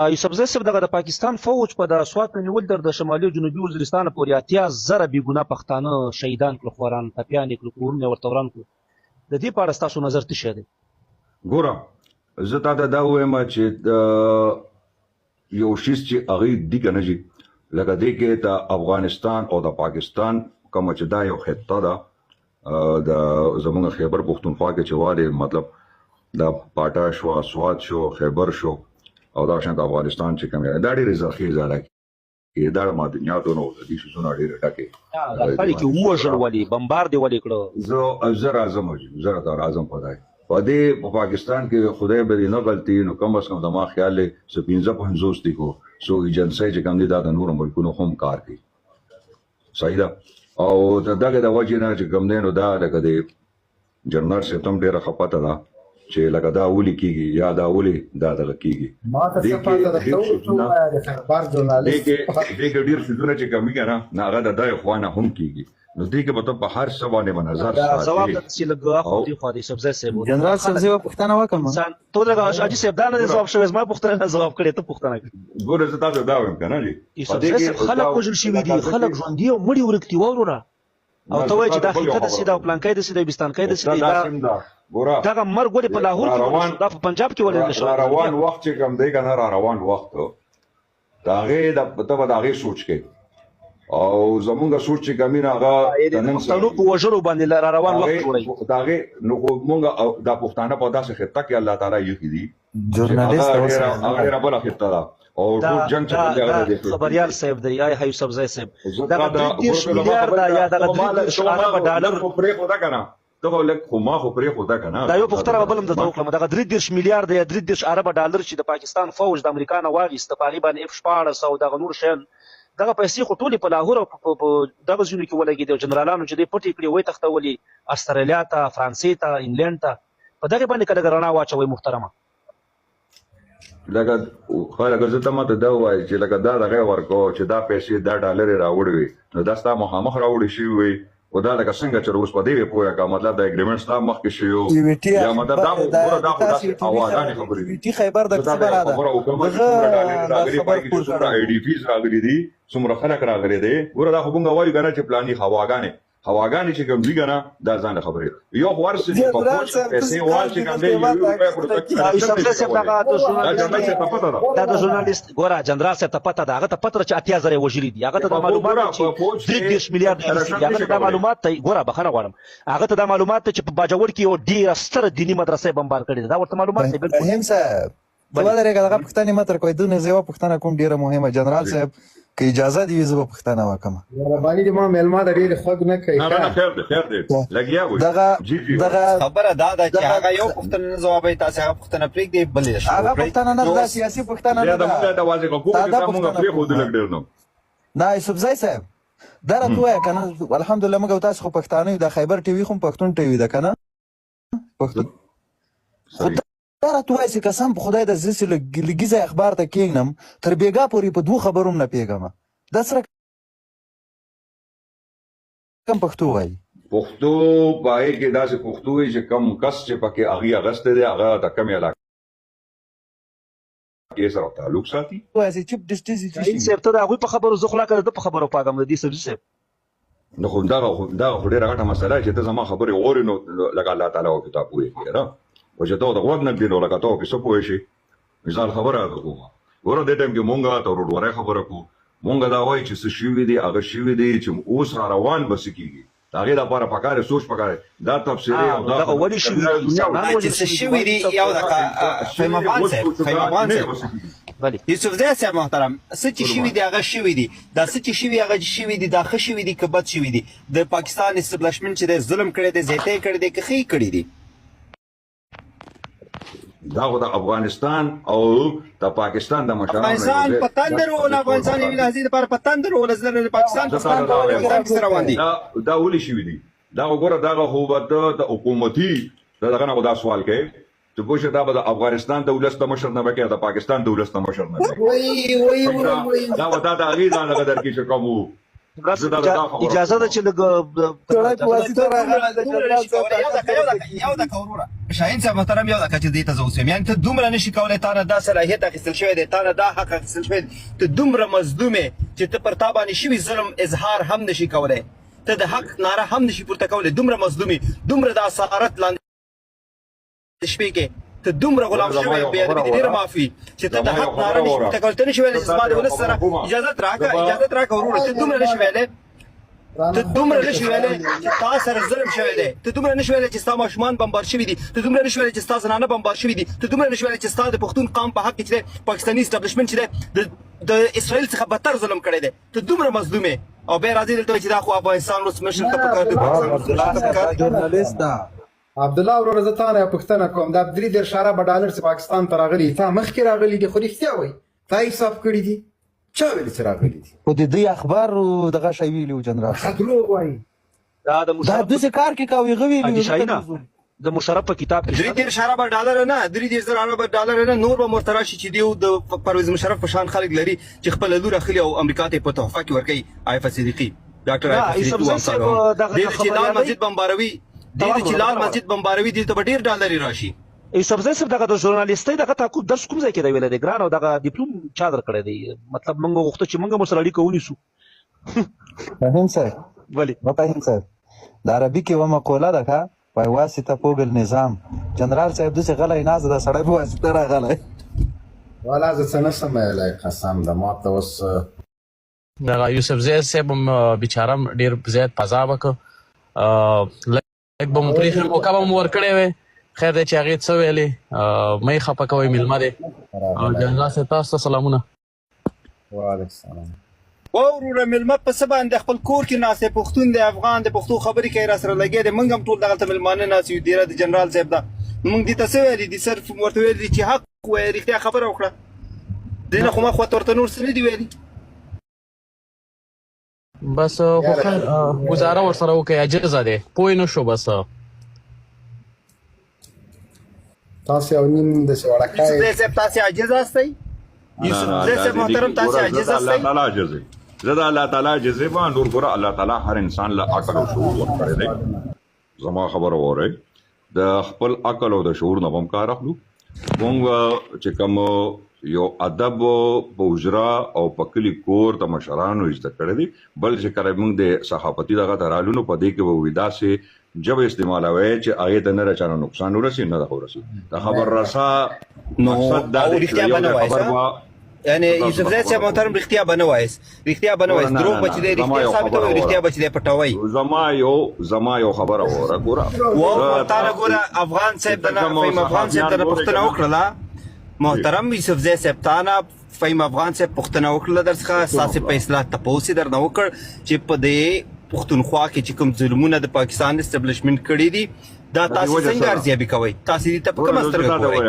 یوسفزي صاحب دغه د پاکستان فوج په د سوات نیول در د شمالي او جنوبي وزیرستان پورې 80,000 بې ګناه پښتانه شهیدان کړل، خوران ټپیان یې کړل، کورونه ورته وران کړل. د دې په اړه ستاسو نظر څه شی دی؟ ګوره زه تا ته دا وایم چې یو شیز چې هغې دي که نه جي لکه دې کې د افغانستان او د پاکستان کومه چې دا یو خطه ده د زموږ خیبر پښتونخوا کې چې والې مطلب دا پاټا شو، سوات شو، خیبر شو او دا شان افغانستان چې کوم دا ډېرې زرخیزه ده دا معدنیاتو نو د دې شیزونه ډېرې ډکې دا خلک یې ووژل ولې بمبار دې ولې کړه؟ زه راځم زه راته راځم په په دې په پاکستان کې خدای به دې نه غلطي نو کم از کم زما خیال دی څه 55 دي کو سو ایجنسۍ چې کوم دي دا د نورو ملکونو هم کار کوي. صحیح ده. او دغه د وجې نه چې کوم دی نو دا لکه د جنرال صاحب هم ډېره خپته ده چې لکه دا ولې کېږي یا دا ولې دا دغه کېږي. دې کې ډېر څیزونه چې کمي که نه هغه د دغې خوا نه هم کېږي نو دې کې به ته په هر څه باندې به نظر ساتې. ځواب داسې لږ اخو دې خوا د یوسفزي صاحب جنرال صاحب زه یوه پوښتنه وکړم. ته دغه حاجي صاحب دا نه دی ځواب شوی، زما پوښتنه نه ځواب کړې، ته پوښتنه کړې. ګوره زه تاسو دا وایم که نه جي یوسفزي صاحب خلک وژل شوي دي، خلک ژوندي او مړي ورک دي وروره، او ته وایې چې دا خطه داسې ده او پلانکی داسې دی بستانکی داسې دی. دغه مرګ ولې په لاهور کې دا په پنجاب کې ولې نه شو؟ روان وخت چې کوم دی که نه را روان وخت د هغې ته به د هغې سوچ کوې او زمونږ سوچ چې کوم نه هغه د پښتنو په وژلو باندې را روان وخت جوړوي. د هغې نو خو مونږ دا پښتانه په داسې خطه کې الله تعالی ایښي دي جورنالیست هغه ډېره بله خطه ده او ټول جنګ چې خبریال صاحب دی یا یوسفزي صاحب دغه 30 میلیارډ یا دغه 30 ارب ډالر پرېښوده که نه ته خو لږ خو ما خو پرېښوده که نه دا یو پوښتنه به بل هم درته وکړم. دغه 30 میلیارډ یا 30 ارب ډالر چې د پاکستان فوج د امریکا نه واخیسته په هغې باندې F-16 او دغه نور شیان دغه پیسې خو ټولې په لاهور او په دغه ځایونو کې ولګېدې او جنرالانو چې دوی پټې کړې ویې تښتولې استرالیا ته، فرانسې ته، انګلینډ ته، په دغې باندې که لږه رڼا واچوئ محترمه. لکه خلک زه ته ماته دا ووایي چې لکه دا دغه ورکوه چې دا پیسې دا ډالر یې راوړې وي نو دا ستا مخامخ راوړې شوي وي او دا لکه څنګه چې اوس په دې وې پوهه که مطلب د اګریمنټ ستا مخکې شوي یا مطلب دا خو ګوره دا خو داسې هواګانې خبرې دي. خیبر د څه بره ده خبره وکړم چې څومره ډالر راغلي پای کې چې څومره IDPs راغلي دي څومره خلک راغلي دي ګوره دا خو مونږ وایو که نه چې پلاني هواګانې چې کوم دي که نه دا ځان خبرې یو خو ورسې چې په فوج کې پیسې وال چې کوم دی یوسفزي صاحب دا د ژورنالیست ګوره جنرال صاحب ته پته ده هغه ته پته ده چې 80,000 یې وژلي دي هغه ته دا معلومات چې 30 میلیارډ هغه ته دا معلومات ته ګوره بخښنه غواړم هغه ته دا معلومات ته چې په باجوړ کې یو ډېره ستره دیني مدرسه یې بمبار کړې ده دا ورته معلومات دی. رحیم صاحب ته ولرېږه دغه پوښتنې مه تر کوئ دونه زه یوه پوښتنه کوم ډېره مهمه جنرال صاحب که اجازه دي وي زه به پوښتنه وکړم. مهرباني دې ما میلمه د ډېرې خوږ نه کوي. نه خیر دی خیر دی لګیا وي. دغه خبره دا ده چې هغه یو پوښتنه نه ځوابوي تاسې هغه پوښتنه پرېږدئ بلې شروع کړئ. هغه پوښتنه نه دا سیاسي پوښتنه نه ده دا واضح کوو چې دا مونږ پرېښودو لږ ډېر نو نه یوسفزي صاحب دا راته ووایه که نه الحمدلله موږ او تاسو خو پښتانه یو د خیبر ټي وي خو پښتون ټي وي ده که نه خو دا راته ووایه چې قسم په خدای د زه چې لږیزه اخبار ته کښېږدم تر بېګا پورې په 2 خبرو هم نه پوهېږم دا سره کوم پښتو وایي پښتو په هغې کې داسې پښتو وایي چې کوم کس چې پکې هغې اغستی دی هغه د کمې علاقې سره تعلق ساتي وایي چې چیف ډسټنس صاحب ته د هغوی په خبرو زه خو لا که د ده په خبرو پاږم د دې یوسفزي صاحب نو خو دغه خو ډېره غټه مسله چې ته زما خبرې اورې نو لکه الله تعالی او کتاب پوهېږي نه خو چې ته د غوږ نه ږدې نو لکه ته پکې څه پوه شي مثال خبره راته کوم ګوره دې ټایم کې مونږ ته ورورورۍ خبره کوو مونږ دا وایي چې څه شوي دي هغه شوي دي چې اوس را روان به څه کېږي د هغې دپاره پکار دی سوچ پکار دی دا تبصرې او دغه ولې شوي دي چې څه شوي دي یو دقیقه خیمبان صاحب یوسفزي صاحب محترم څه چې شوي دي هغه شوي دي دا څه چې شوي هغه شوي دي دا ښه شوي دي که بد شوي دي د پاکستان اسټبلشمنټ چې دی ظلم کړی دی زیاتی کړی دی که ښه کړي دي دا خو د افغانستان او د پاکستان د مشرانو افغانستان په تندر وول افغانستان یوې لحظې دپاره په تندر وول د پاکستان په روان دي دا ولې شوي دي دا خو ګوره دغه خو به ته د حکومتي دغه نه خو دا سوال کوې چې پوه شې دا به د افغانستان د ولس د مشر نه به کوې د پاکستان د ولس د مشر نه به دا به دا د هغې ځان هغه درکړي چې کوم وو اجازه ده چې لږ یو دقیقه وروره شاهین صاحب محترم یو دقیقه چې دې ته زه اوس وایم یعنې ته دومره نشي کولی تا نه دا صلاحیت اخیستل شوی دی تا نه دا حق اخیستل شوی دی ته دومره مظلوم یې چې ته پر تا باندې شوي ظلم اظهار هم نشي کولی ته د حق ناره هم نشي پورته کولی دومره مظلوم یې دومره د اسارت لاندې شپې کې ته دومره غلام شوی یې بېادبي دې ډېره معافي چې ته د حق ناره نشي پورته کولی ته نشي ویلی چې زما د ولس سره اجازت راکړه وروره ته دومره نشي ویلی ته دومره نشي ویلی چې تا سره ظلم شوی دی ته دومره نشي ویلی چې ستا ماشومان بمبار شوي دي ته دومره نشي ویلی چې ستا زنانه بمبار شوي دي ته دومره نشي ویلی چې ستا د پښتون قام په حق کې چې دی پاکستاني اسټابلیشمنټ چې دی د اسرائیل څخه بدتر ظلم کړی دی ته دومره مظلوم یې او بیا راځې دلته چې دا خو افغانستان اوس مشر ته پکار دی ژورنالیست ده عبدالله وروره زه تا نه یو پوښتنه کوم دا 3.3 اربه ډالر چې پاکستان ته راغلي تا مخکې راغلي دي خو رښتیا وایي تا حساب کړي دي چا ویلي چې راغلي دي خو د دوی اخبار دغه شی ویلي و جنرال ښه دروغ وایي دا د دا مشرف داسې کار کې کوي هغه ویلي حاجي شاهینه د مشرف په کتاب کې 3.3 اربه ډالر نه 3.3 اربه ډالر نه نور به مرته راشي چې دیو د پرویز مشرف په شان خلک لري چې خپل لور اخلي او امریکا ته په تحفه کې ورکوي عارف صدیقي ډاکټر عارف صدیقي چې لال مسجد بمباروي چې لال مسجد بمباروي دي ته ډیر ډالر راشي سبزی صاحب دغه د ژورنالیستۍ دغه تاکو درس کوم ځای کې دی ویل دی ګران او دغه ډیپلوم چا درکړی دی مطلب موږ غوښتو چې موږ هم ورسره اړیکه ونیسو فهیم صاحب ولې فهیم صاحب د عربي کې یوه مقوله ده ښه وایي واسطه فوق النظام جنرال صاحب داسې غلی ناست ده سړی په واسطه راغلی والا زه څه نشم ویلی قسم ده ما ته اوس دغه یوسف زی صاحب هم بیچاره ډېر زیات فضا وکړه لږ به مو پرېښي موقع به مو ورکړی وی خیر دی چې هغې څه ویلې مه یې خفه کوئ میلمه دی جنرال صاحب تاسو ته سلامونه وعلیکم السلام وروره میلمه په څه باندې خپل کور کې ناست دی پښتون دی افغان دی پښتو خبرې کوي را سره لګیا دی موږ هم ټول دغلته میلمانه ناست یو ډېره د جنرال صاحب ده موږ دې ته څه ویلي دي صرف ورته ویلي دي چې حق ووایه رښتیا خبره وکړه دې نه خو ما خواته ورته نور څه نه دي ویلي بس خو خیر ګزاره ورسره وکړئ عجزه دی پوه نه شو بس تاسو یو نیم داسې وړکی یوسف زی صاحب تاسې عاجز هستئ یوسف زی صاحب محترم تاسې عاجز هستئ زه د الله تعالی عاجز یم نور ګوره الله تعالی هر انسان له عقل او شعور ورکړی دی زما خبره واورئ د خپل عقل او د شعور نه هم کار اخلو موږ چې کوم یو ادب په حجره او په کلي کور د مشرانو زده کړی دی بل چې کله موږ د صحافتي دغه ترالونو په دې کې به وي داسې جب استعمالوي چې هغې ته نه رچانه نقصان ورسي نه د ورسي د خبر رسا مقصد دا دی چې یو د خبر یعنی یوسف زی صاحب محترم رښتیا به نه وایست رښتیا به نه وایست دروغ به چې دی رښتیا ثابتوئ رښتیا به چې دی پټوئ زما یو خبره وره ګوره تا نه ګوره افغان صاحب د نه فهیم افغان صاحب د نه پوښتنه وکړله محترم یوسف زی صاحب تا نه فهیم افغان صاحب پوښتنه وکړله در څخه ستاسې په اصلاح تپوس یې درنه وکړ چې په دې پښتونخوا کې چې کوم ظلمونه د پاکستان اسټابلیشمنټ کړي دي دا تاسو څنګه ارزیابي کوئ تاسې دې ته په کومه سترګه ګورئ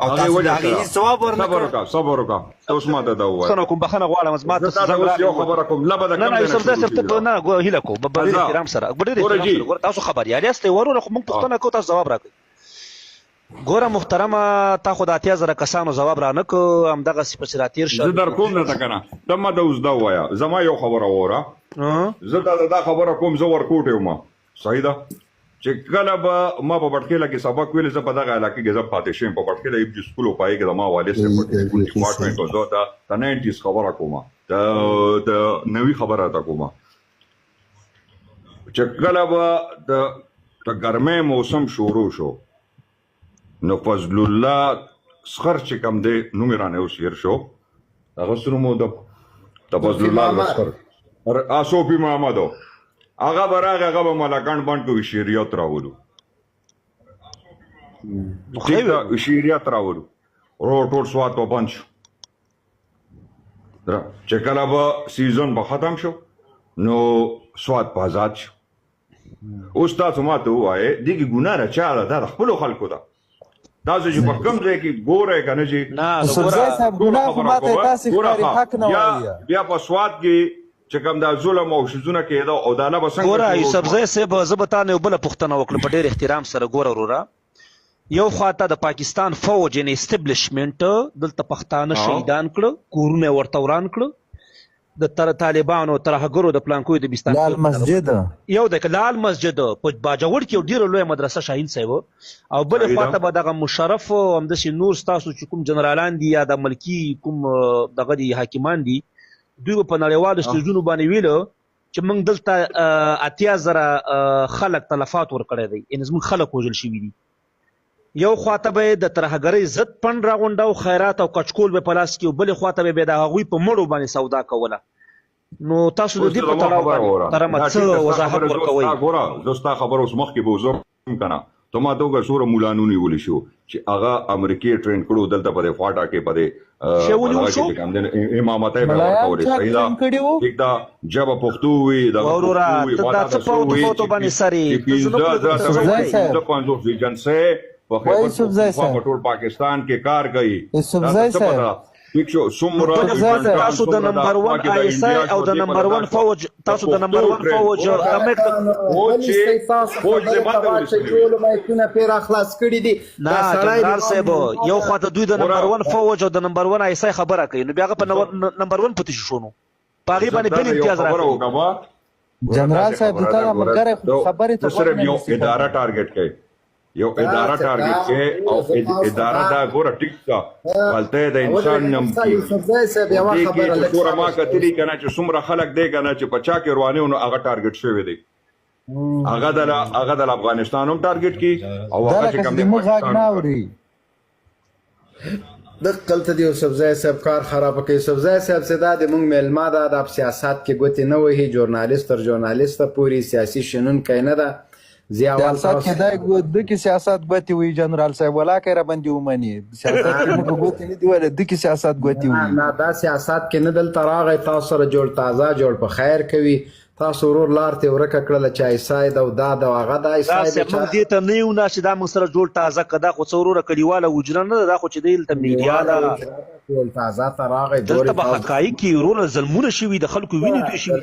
او تاسو د هغې هېڅ ځواب ورنه کړ صبر وکړه ته اوس ماته دا ووایه بخښنه کوم بخښنه غواړم زما ته یو خبره کوم لبه د نه یوسف زی صاحب ته نه هیله کوم په ډېر احترام سره ګوره تاسو خبریال یاست ورونه خو موږ پوښتنه کوو تاسو ځواب راکړئ ګوره محترمه تا خو د 8000 کسانو ځواب رانه کو همدغسې پسې راتېر شه زه در کوم نه ته که نه ته ما ته اوس دا ووایه زما یو خبره واوره زه تا دا خبره کوم زه ورکوټ یم صحیح ده چې کله به ما په بټکېله کې سبق ویلې زه په دغه علاقې کې زه پاتې شوم په بټکېله ایف جي سکول پای کې زما والد صاحب په ډپارټمنټ او زه د 90s خبره کوم د نوې خبره تا کوم چې کله به د ګرمۍ موسم شروع شو نو فضل الله سخر چې کوم دی نوم یې رانه اوس هېر شو هغه څه نوم و د فضل الله سخر صوفي محمد هغه به راغی هغه به ملکان بند کو شعریت راولو شعریت راولو ټول سوات په بند شو چې کله به سیزن به ختم شو نو سوات په آزاد شو اوس تاسو ما ته ووایئ دې کې ګناه نه چا ده دا د خپلو خلکو ده تاسو چې په کوم ځای کې ګورئ که نه چې بیا په سوات کې چې کوم دا ظلم او شیزونه کېده او دا نه به څنګه ګوره یوسف زی صاحب زه به تا نه یو بله پوښتنه وکړم په ډېر احترام سره ګوره وروره یو خواته د پاکستان فوج یعنې اسټبلیشمنټ دلته پښتانه شهیدان کړه کورونه یې ورته وران کړه د طالبانو ترهګرو د پلانکوي د بستان لال مسجد یو د لال مسجد په باجوړ کې یو ډیره لویه مدرسه شاهین صاحب او بل خواته به دغه مشرف او همداسې نور ستاسو چې کوم جنرالان دي یا د ملکی کوم دغه دي حاکمان دي دوی په نړیوالو سټیجونو باندې ویلو چې موږ دلته 80,000 خلک تلفات ورکړی دی یعنې زموږ خلک وژل شوي دي یو خواته به د ترهګرۍ ضد پنډ راغونډه او خیرات او کچکول به په لاس کې او بلې خواته به د هغوی په مړو باندې سودا کوله نو تاسو د دې په تړاو باندې ترمه څه وضاحت ورکوئ ګوره زه ستا خبره اوس مخکې به وزم که نه ته ما ته وګوره څومره مولانو نیولی شو چې هغه امریکې ټرین کړو دلته په دې فاټا کې په دې امامتۍ به ورکولې صحیح ده ټیک ده ژبه پښتو وي وروره ته دا څه پوتو باندې سرې 15 ایجنسۍ په ټول پاکستان کې کار کوي ټیک شو څومره تاسو د نمبر 1 آی اس آی او د نمبر 1 فوج تاسو د نمبر 1 فوج فوج دې باندې ټول مایکونه پیر اخلاص کړی دي نه جنرال صاحب یو خواته دوی د نمبر 1 فوج او د نمبر 1 آی اس آی خبره کوي نو بیا په نمبر 1 پته شونو پاغي باندې بل امتیاز راغلی جنرال صاحب دغه مګر خبره ته صرف یو اداره ټارګټ کوي یو اداره ټارګټ کې او اداره دا ګوره ټیک ده غلطه د انسان نم کې ګوره ما کتلی کنه چې څومره خلک دی کنه چې پچا کې روانه نو هغه ټارګټ شوی دی هغه د افغانستان هم ټارګټ کی او هغه چې کوم دی د قلت دی یوسفزای صاحب کار خراب کوي یوسفزای صاحب سدا د مونږ ملما د سیاست کې ګوتې نه وهي ژورنالیست تر ژورنالیست پوری سیاسي شنن کینه ده سیاست کې دا د کې سیاست غوتی وي جنرال صاحب ولا کړه باندې ومني سیاست کې موږ غوتی نه دی ول د کې سیاست غوتی وي نه دا سیاست کې نه دل تراغه تاسو سره جوړ تازه جوړ په خیر کوي تاسو ورور لار ته ورکه کړل چې ایسای دا دا د هغه د ایسای دا موږ دې ته نه یو نه چې دا موږ سره جوړ تازه کدا خو څورور کډیواله وجره نه دا خو چې دې ته میډیا دا جوړ تازه تراغه دلته به حقایق کې ورور ظلمونه شوي د خلکو ویني دوی شوي